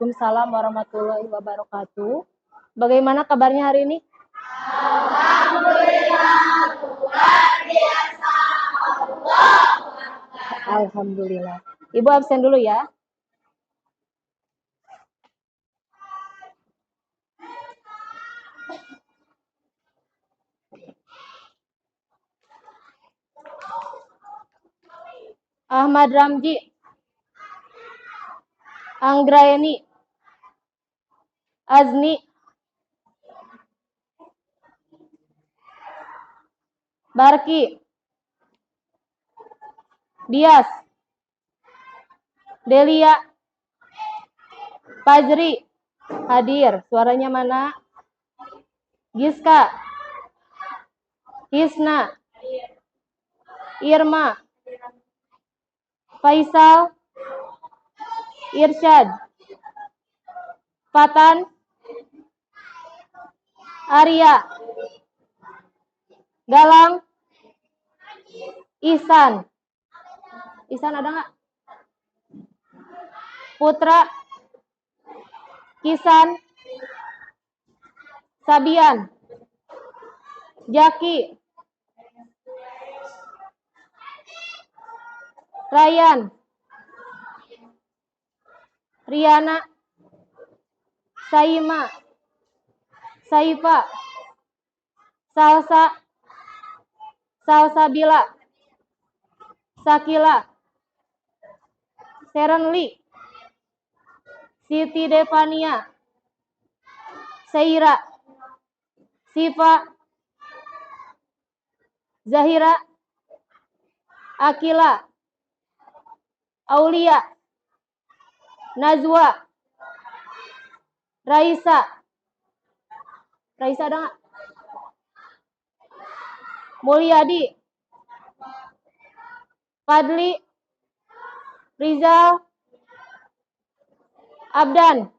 Waalaikumsalam warahmatullahi wabarakatuh. Bagaimana kabarnya hari ini? Alhamdulillah, luar biasa. Alhamdulillah. Ibu absen dulu ya. Ahmad Ramji, Anggraeni, Azni, Barki, Bias, Delia, Fajri, hadir. Suaranya mana? Giska, Hisna, Irma, Faisal, Irsyad, Fatan, Arya, Galang, Ihsan. Ihsan ada nggak? Putra, Kisan, Sabian, Jaki, Ryan, Riana, Saima, Saifa, Salsa, Salsabila, Sakila, Serenli, Siti Devania, Seira, Siva, Zahira, Akila, Aulia, Najwa, Raisa. Raisa ada nggak? Mulyadi, Fadli, Rizal, Abdan.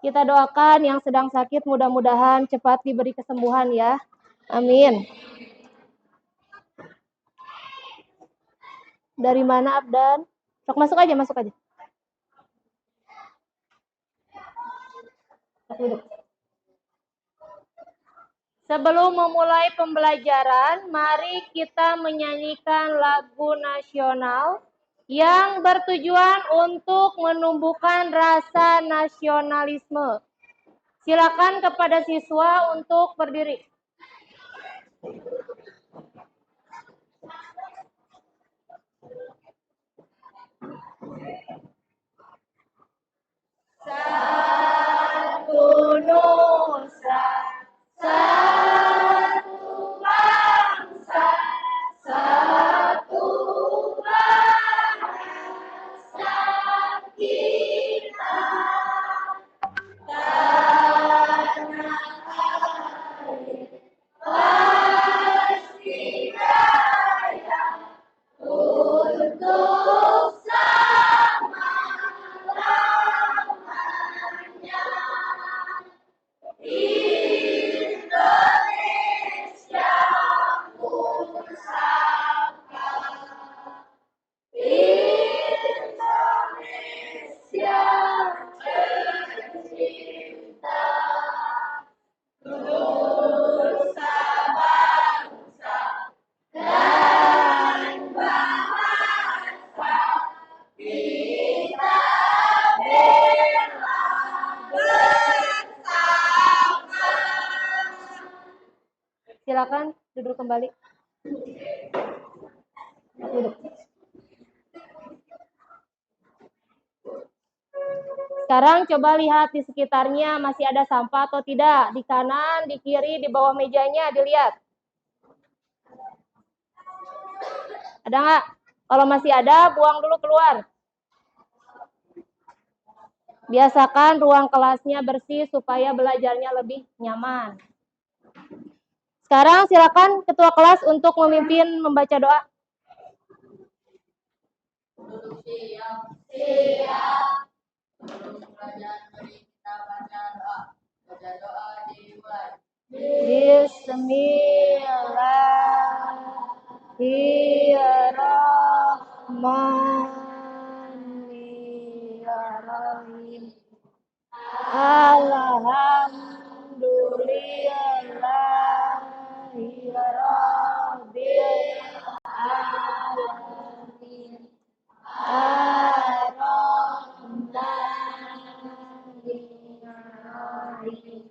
Kita doakan yang sedang sakit mudah-mudahan cepat diberi kesembuhan ya. Amin. Dari mana Abdan? Sok masuk aja, masuk aja. Duduk. Sebelum memulai pembelajaran, mari kita menyanyikan lagu nasional yang bertujuan untuk menumbuhkan rasa nasionalisme. Silakan kepada siswa untuk berdiri. Satu nusa, satu bangsa, satu bahasa kita. Tanah air pasti jaya untuk selama-lamanya. Indonesia pusaka, Indonesia tercinta, nusa bangsa dan bahasa kita bela bersama. Silakan duduk kembali. Duduk. Sekarang coba lihat di sekitarnya masih ada sampah atau tidak. Di kanan, di kiri, di bawah mejanya dilihat. Ada nggak? Kalau masih ada, buang dulu keluar. Biasakan ruang kelasnya bersih supaya belajarnya lebih nyaman. Sekarang silakan ketua kelas untuk memimpin membaca doa. Siap. Bismillahirrahmanirrahim. Bismillahirrahmanirrahim. Alhamdulillahi Rabbil Alamin. Ar-Rahmanir-Rahim.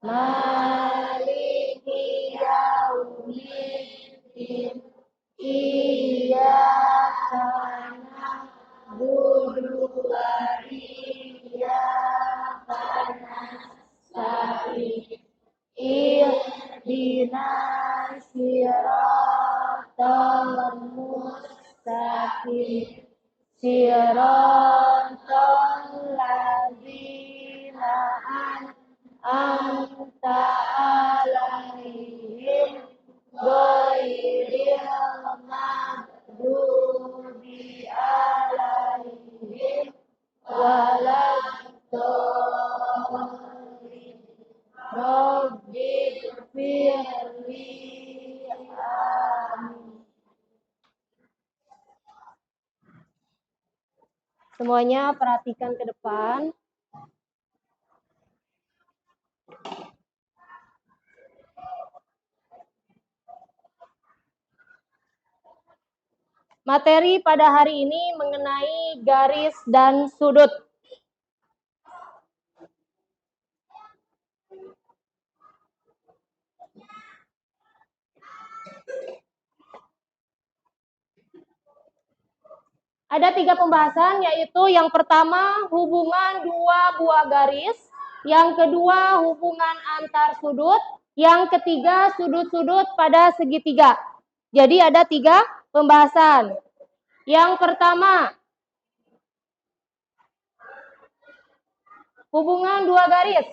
Maliki yaumiddin. Iyyaka na'budu wa iyyaka nasta'in. Ihdinas siratal mustaqim. Siratal ladzina an'amta 'alaihim ghairil maghdubi 'alaihim waladdallin. Rabbighfirli. Amin. Semuanya perhatikan ke depan. Materi pada hari ini mengenai garis dan sudut. Ada 3 pembahasan, yaitu yang pertama hubungan dua buah garis, yang kedua hubungan antar sudut, yang ketiga sudut-sudut pada segitiga. Jadi ada 3 pembahasan. Yang pertama, hubungan dua garis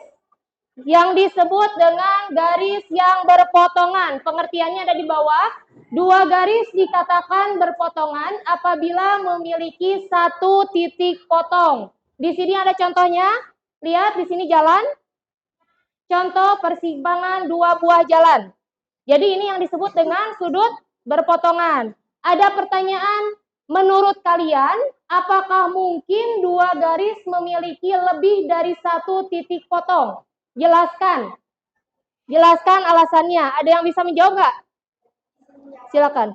yang disebut dengan garis yang berpotongan. Pengertiannya ada di bawah. Dua garis dikatakan berpotongan apabila memiliki satu titik potong. Di sini ada contohnya. Lihat di sini jalan. Contoh persimpangan dua buah jalan. Jadi ini yang disebut dengan sudut berpotongan. Ada pertanyaan, menurut kalian, apakah mungkin dua garis memiliki lebih dari satu titik potong? Jelaskan. Jelaskan alasannya. Ada yang bisa menjawab nggak? Silakan.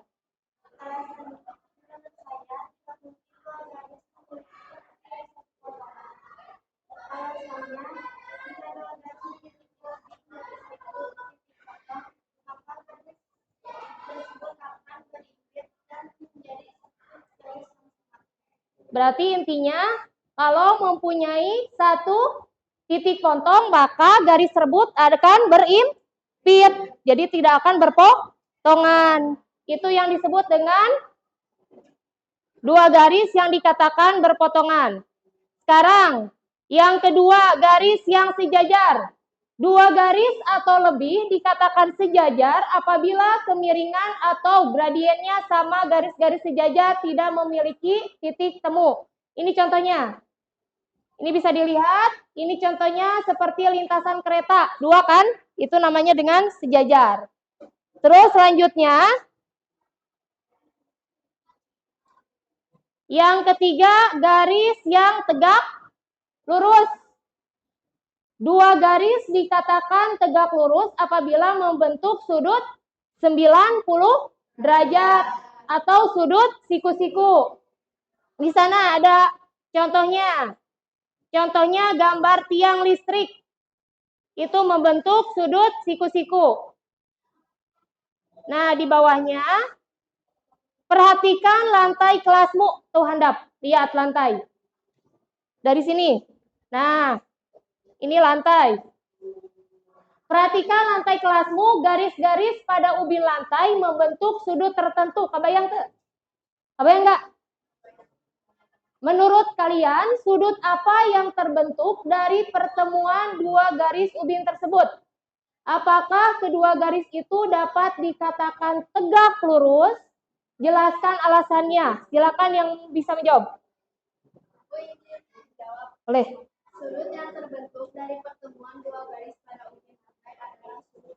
Berarti intinya, kalau mempunyai satu titik potong, maka garis tersebut akan berimpit. Jadi tidak akan berpotongan. Itu yang disebut dengan dua garis yang dikatakan berpotongan. Sekarang, yang kedua, garis yang sejajar. Dua garis atau lebih dikatakan sejajar apabila kemiringan atau gradiennya sama garis-garis sejajar tidak memiliki titik temu. Ini contohnya. Ini bisa dilihat, ini contohnya seperti lintasan kereta. Dua kan? Itu namanya dengan sejajar. Terus selanjutnya, yang ketiga, garis yang tegak lurus. Dua garis dikatakan tegak lurus apabila membentuk sudut 90 derajat atau sudut siku-siku. Di sana ada contohnya. Contohnya gambar tiang listrik. Itu membentuk sudut siku-siku. Nah, di bawahnya perhatikan lantai kelasmu. Tuh handap, lihat lantai. Dari sini. Nah, ini lantai. Perhatikan lantai kelasmu, garis-garis pada ubin lantai membentuk sudut tertentu. Kebayang tuh? Kebayang nggak? Menurut kalian, sudut apa yang terbentuk dari pertemuan dua garis ubin tersebut? Apakah kedua garis itu dapat dikatakan tegak lurus? Jelaskan alasannya. Silakan yang bisa menjawab. Boleh. Sudut yang terbentuk dari pertemuan dua garis pada ubin lantai adalah sudut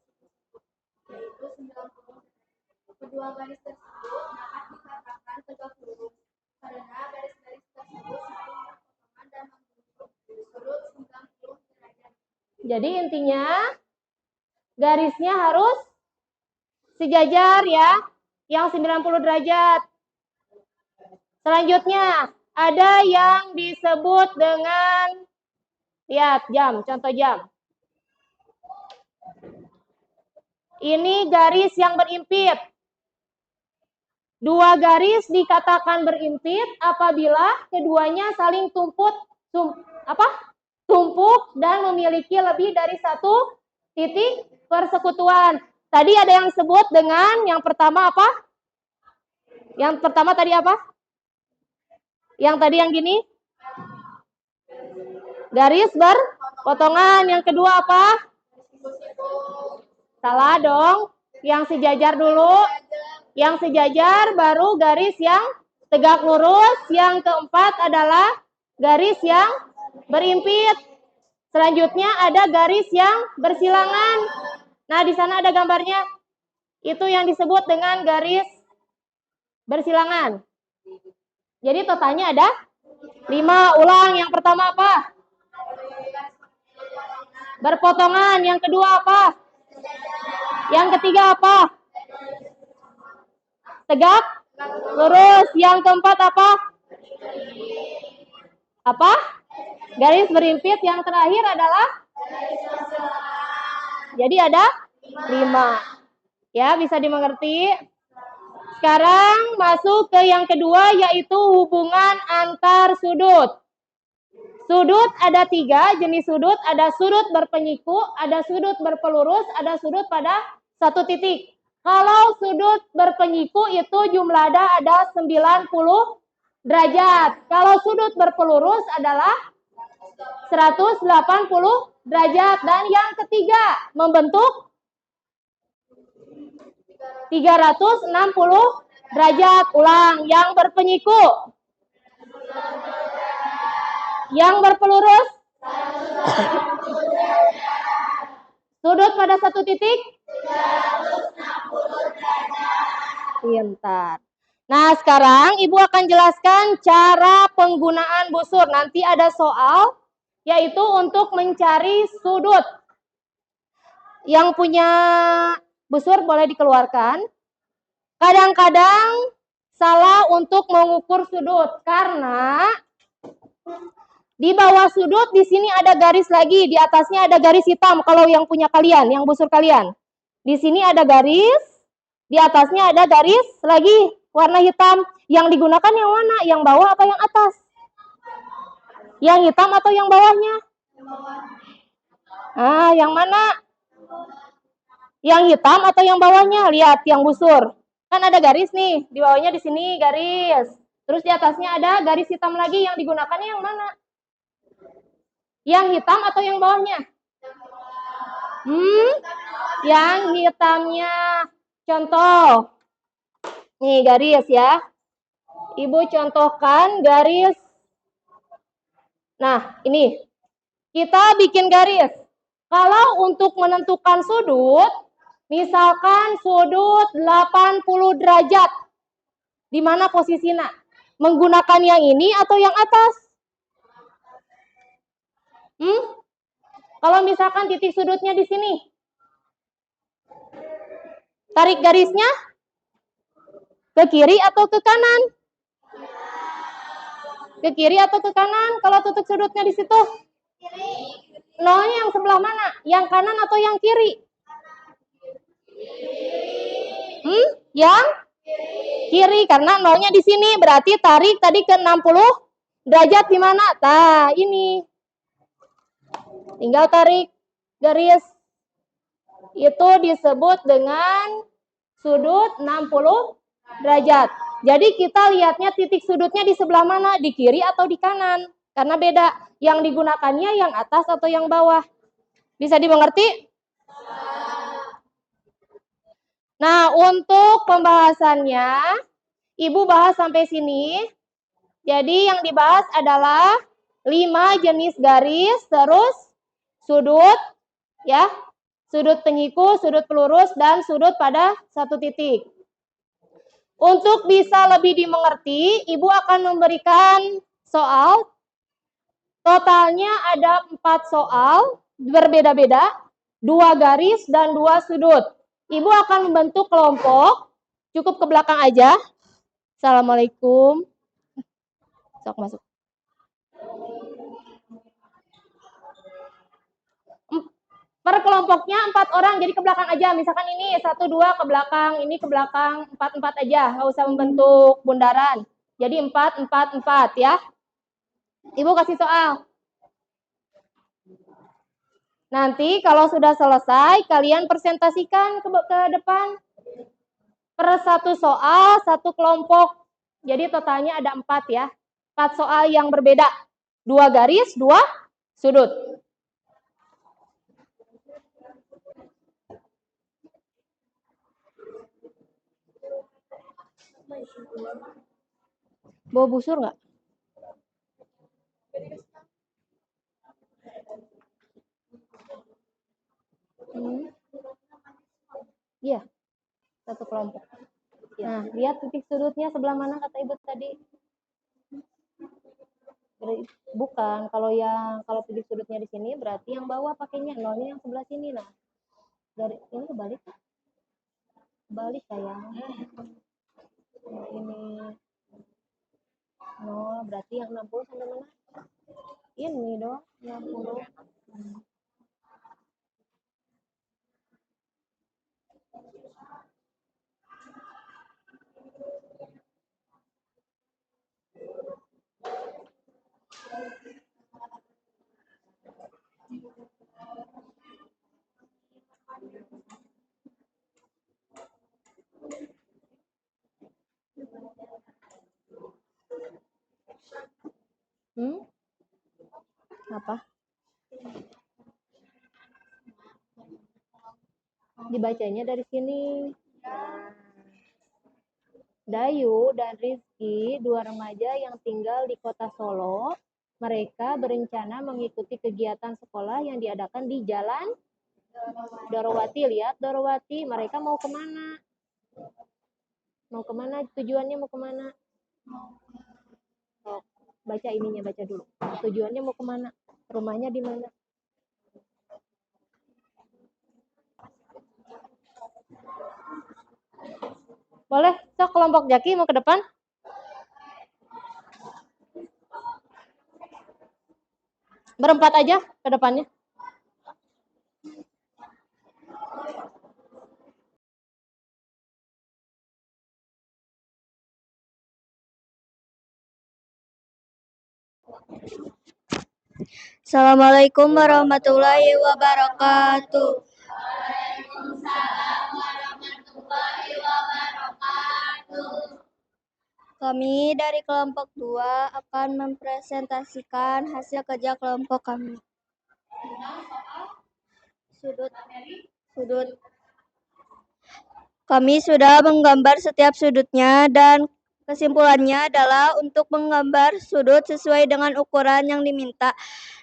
yaitu 90. Kedua garis tersebut dapat dikatakan tegak lurus karena garis-garis tersebut saling berpotongan Jadi intinya garisnya harus sejajar ya, yang 90 derajat. Selanjutnya, ada yang disebut dengan, lihat jam, contoh jam. Ini garis yang berimpit. Dua garis dikatakan berimpit apabila keduanya saling tumpuk dan memiliki lebih dari satu titik persekutuan. Tadi ada yang disebut dengan yang pertama apa? Yang pertama tadi apa? Yang tadi yang gini? Garis berpotongan. Yang kedua apa? Salah dong. Yang sejajar dulu. Yang sejajar baru garis yang tegak lurus. Yang keempat adalah garis yang berimpit. Selanjutnya ada garis yang bersilangan. Nah, di sana ada gambarnya. Itu yang disebut dengan garis bersilangan. Jadi totalnya ada 5. Ulang. Yang pertama apa? Berpotongan. Yang kedua apa? Yang ketiga apa? Tegak lurus. Yang keempat apa? Apa? Garis berimpit. Yang terakhir adalah? Jadi ada 5. Ya, bisa dimengerti. Sekarang masuk ke yang kedua, yaitu hubungan antar sudut. Sudut ada 3 jenis sudut. Ada sudut berpenyiku, ada sudut berpelurus, ada sudut pada satu titik. Kalau sudut berpenyiku itu jumlah ada 90 derajat. Kalau sudut berpelurus adalah 180 derajat. Dan yang ketiga membentuk 360 derajat. Ulang. Yang berpenyiku. Yang berpelurus. Sudut pada satu titik. 360 derajat. Pintar. Nah, sekarang Ibu akan jelaskan cara penggunaan busur. Nanti ada soal, yaitu untuk mencari sudut. Yang punya busur boleh dikeluarkan. Kadang-kadang salah untuk mengukur sudut, karena di bawah sudut di sini ada garis lagi, di atasnya ada garis hitam kalau yang punya kalian, yang busur kalian. Di sini ada garis, di atasnya ada garis lagi warna hitam. Yang digunakan yang mana? Yang bawah apa yang atas? Yang hitam atau yang bawahnya? Ah, yang mana? Yang hitam atau yang bawahnya? Lihat yang busur. Kan ada garis nih, di bawahnya di sini garis. Terus di atasnya ada garis hitam lagi, yang digunakannya yang mana? Yang hitam atau yang bawahnya? Yang hitamnya. Contoh. Nih garis ya. Ibu contohkan garis. Nah, ini. Kita bikin garis. Kalau untuk menentukan sudut, misalkan sudut 80 derajat. Di mana posisinya? Menggunakan yang ini atau yang atas? Kalau misalkan titik sudutnya di sini. Tarik garisnya ke kiri atau ke kanan? Ke kiri atau ke kanan? Kalau titik sudutnya di situ? Nolnya yang sebelah mana? Yang kanan atau yang kiri? Yang kiri, karena nolnya di sini. Berarti tarik tadi ke 60 derajat di mana? Nah, ini. Tinggal tarik garis. Itu disebut dengan sudut 60 derajat. Jadi kita lihatnya titik sudutnya di sebelah mana? Di kiri atau di kanan? Karena beda. Yang digunakannya yang atas atau yang bawah. Bisa dimengerti? Nah, untuk pembahasannya, Ibu bahas sampai sini. Jadi yang dibahas adalah 5 jenis garis, terus sudut, ya, sudut penyiku, sudut pelurus, dan sudut pada satu titik. Untuk bisa lebih dimengerti, Ibu akan memberikan soal. Totalnya ada 4 soal. berbeda-beda, 2 garis dan 2 sudut. Ibu akan membentuk kelompok, cukup ke belakang aja. Assalamualaikum. Sok masuk. Per kelompoknya 4 orang, jadi ke belakang aja. Misalkan ini 1, 2 ke belakang, ini ke belakang, 4 aja. Nggak usah membentuk bundaran. Jadi 4 ya. Ibu kasih soal. Nanti kalau sudah selesai, kalian presentasikan ke depan. Per 1 soal, 1 kelompok. Jadi totalnya ada 4 ya. 4 soal yang berbeda. 2 garis, 2 sudut. Bawa busur nggak? Iya, 1 kelompok. Nah, lihat titik sudutnya sebelah mana kata ibu tadi? Bukan, kalau titik sudutnya di sini berarti yang bawah pakainya, nolnya yang sebelah sini. Nah, dari ini kebalik. Balik sayang. Nah, ini nol berarti yang 60 sampai mana? Ini dong, 60. Apa? Dibacanya dari sini. Dayu dan Rizky, 2 remaja yang tinggal di kota Solo, mereka berencana mengikuti kegiatan sekolah yang diadakan di Jalan Dorowati. Lihat Dorowati, mereka mau kemana? Mau kemana? Tujuannya mau kemana? Oh, baca ininya, baca dulu. Tujuannya mau kemana? Rumahnya di mana? Boleh, sok kelompok Jaki mau ke depan? Berempat aja ke depannya. Assalamualaikum warahmatullahi wabarakatuh. Kami dari kelompok 2 akan mempresentasikan hasil kerja kelompok kami. Sudut. Kami sudah menggambar setiap sudutnya dan kesimpulannya adalah untuk menggambar sudut sesuai dengan ukuran yang diminta.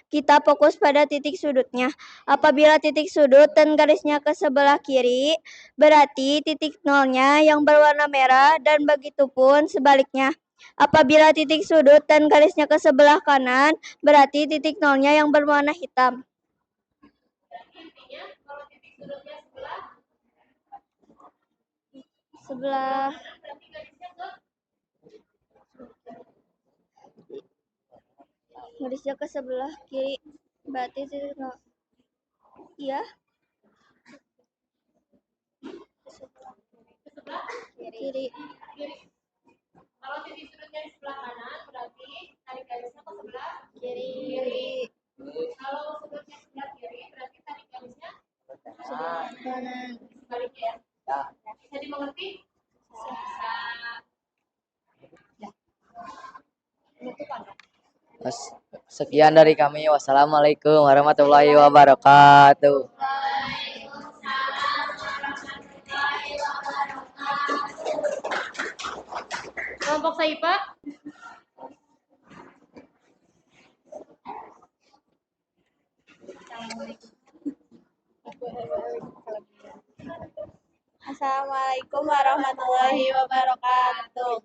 Kita fokus pada titik sudutnya. Apabila titik sudut dan garisnya ke sebelah kiri, berarti titik nolnya yang berwarna merah dan begitupun sebaliknya. Apabila titik sudut dan garisnya ke sebelah kanan, berarti titik nolnya yang berwarna hitam. Sebelah garisnya ke sebelah kiri, berarti titik nol. Iya. Kiri. Kalau titik sudutnya di sebelah kanan, berarti tarik garisnya ke sebelah kiri. Kalau sudutnya sebelah kiri, berarti tarik garisnya sebelah kanan. sebaliknya ya. Bisa dimengerti? Sekian dari kami. Wassalamualaikum warahmatullahi wabarakatuh. Kelompok Saipa. Assalamualaikum warahmatullahi wabarakatuh.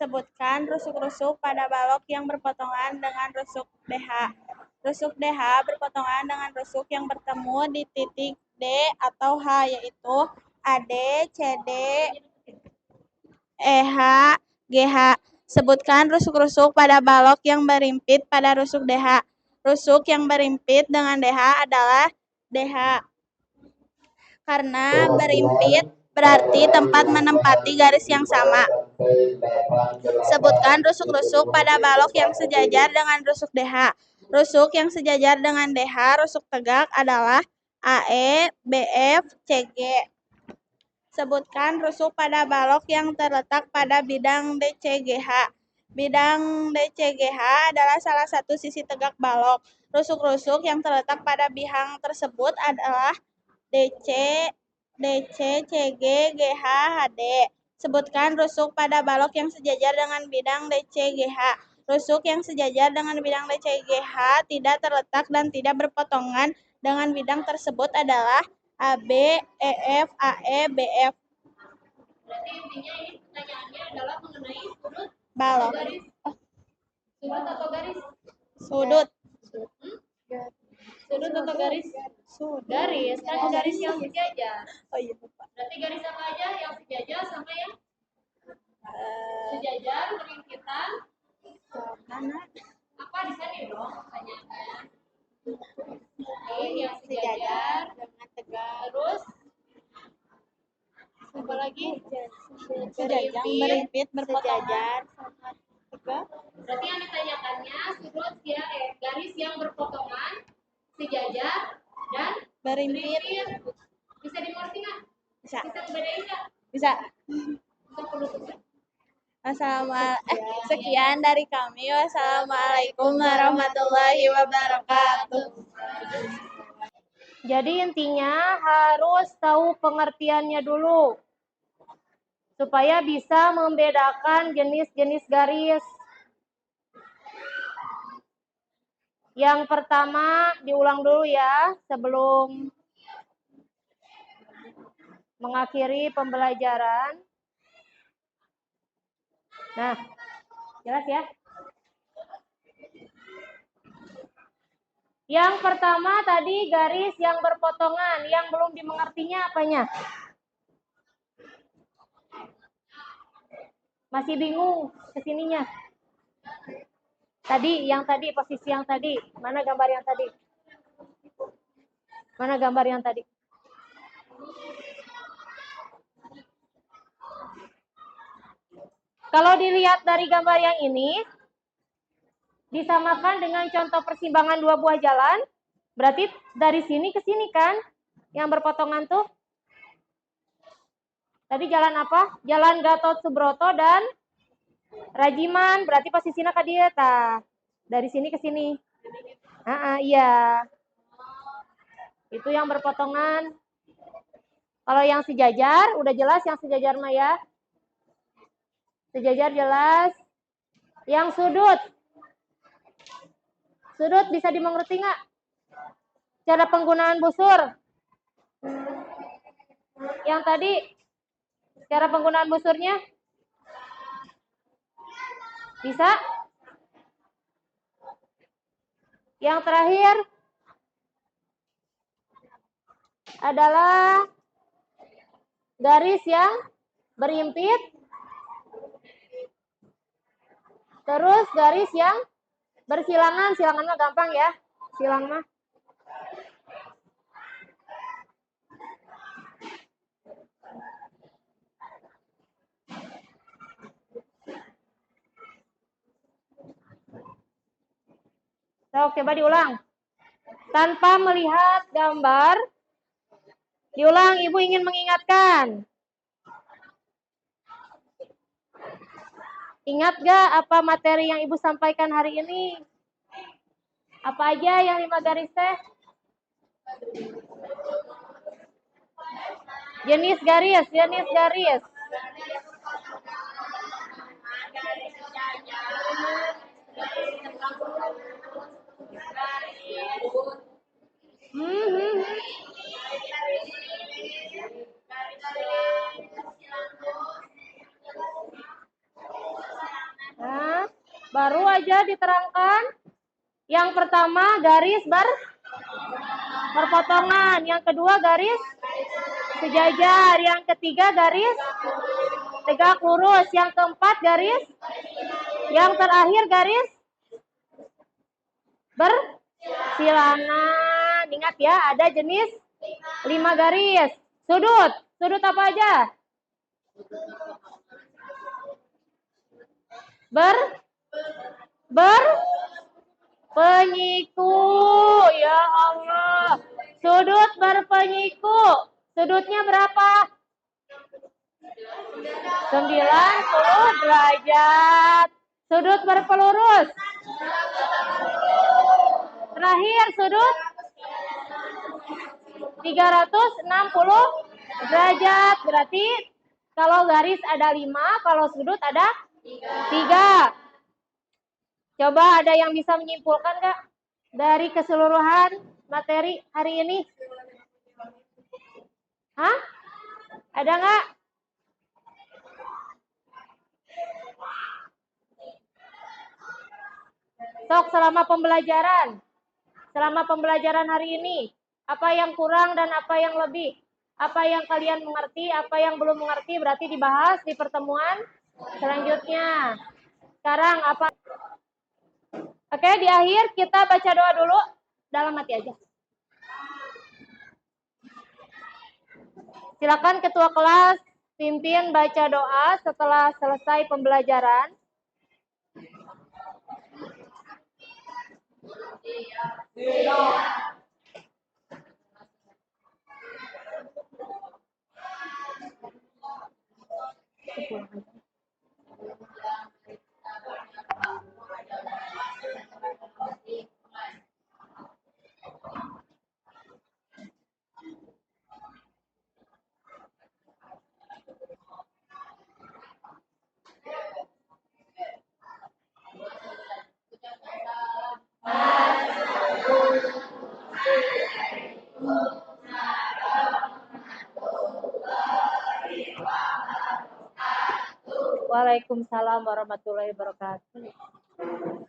Sebutkan rusuk-rusuk pada balok yang berpotongan dengan rusuk DH. Rusuk DH berpotongan dengan rusuk yang bertemu di titik D atau H, yaitu AD, CD, EH, GH. Sebutkan rusuk-rusuk pada balok yang berimpit pada rusuk DH. Rusuk yang berimpit dengan DH adalah DH. Karena berimpit berarti tempat menempati garis yang sama. Sebutkan rusuk-rusuk pada balok yang sejajar dengan rusuk DH. Rusuk yang sejajar dengan DH, rusuk tegak adalah AE, BF, CG. Sebutkan rusuk pada balok yang terletak pada bidang DCGH. Bidang DCGH adalah salah satu sisi tegak balok. Rusuk-rusuk yang terletak pada bidang tersebut adalah DC, DC, CG, GH, HD. Sebutkan rusuk pada balok yang sejajar dengan bidang DCGH. Rusuk yang sejajar dengan bidang DCGH tidak terletak dan tidak berpotongan dengan bidang tersebut adalah AB, EF, AE, BF. Berarti intinya ini pertanyaannya adalah mengenai sudut Balok. garis. Sudut atau garis? Sudut. Sudut atau garis? Sudut. Garis, kan garis yang sejajar. Oh iya, lupa. Berarti garis apa aja yang sejajar sama yang sejajar berimpitan? Mana? Apa di sini dong pertanyaannya? Ini yang sejajar dengan tegak. terus apa lagi? Sejajar, berimpit, berpotongan. Tegak. Berarti yang ditanyakannya sudut ya garis yang berpotongan, sejajar dan Berimpit. Bisa dimengerti nggak? Bisa. Bisa ngebedain nggak? Bisa. Bisa. Sekian dari kami. Wassalamualaikum warahmatullahi wabarakatuh. Jadi intinya harus tahu pengertiannya dulu supaya bisa membedakan jenis-jenis garis. Yang pertama diulang dulu ya sebelum mengakhiri pembelajaran. Nah, jelas ya? Yang pertama tadi garis yang berpotongan, yang belum dimengertinya apanya? Masih bingung kesininya? Tadi, yang tadi, posisi yang tadi. Mana gambar yang tadi? Mana gambar yang tadi? Kalau dilihat dari gambar yang ini, disamakan dengan contoh persimpangan dua buah jalan, berarti dari sini ke sini kan, yang berpotongan tuh. Tadi jalan apa? Jalan Gatot Subroto dan Rajiman, berarti posisinya ke dia, tah. Dari sini ke sini. Iya. Itu yang berpotongan. Kalau yang sejajar, udah jelas yang sejajar mah ya. Sejajar jelas. Yang sudut. Sudut bisa dimengerti nggak? Cara penggunaan busur. Yang tadi, cara penggunaan busurnya? Bisa? Yang terakhir adalah garis yang berimpit, terus garis yang bersilangan. Silangan mah gampang ya, silang mah. So, coba diulang. Tanpa melihat gambar, diulang, Ibu ingin mengingatkan. Ingat gak apa materi yang Ibu sampaikan hari ini? Apa aja yang 5 garis teh? Jenis garis, jenis garis. Baru aja diterangkan. Yang pertama garis berpotongan, yang kedua garis sejajar, yang ketiga garis tegak lurus, yang keempat garis, yang terakhir garis bersilangan. Ingat ya, ada jenis 5 garis. Sudut apa aja? Penyiku, ya Allah. Sudut berpenyiku. Sudutnya berapa? 90 derajat. Sudut berpelurus. Terakhir sudut 360 derajat. Berarti kalau garis ada 5, kalau sudut ada 3. Coba ada yang bisa menyimpulkan nggak dari keseluruhan materi hari ini? Hah? Ada nggak? Sok selama pembelajaran hari ini, apa yang kurang dan apa yang lebih? Apa yang kalian mengerti, apa yang belum mengerti berarti dibahas di pertemuan selanjutnya. Sekarang apa? Oke, di akhir kita baca doa dulu dalam hati aja. Silakan ketua kelas pimpin baca doa setelah selesai pembelajaran. Waalaikumsalam warahmatullahi wabarakatuh.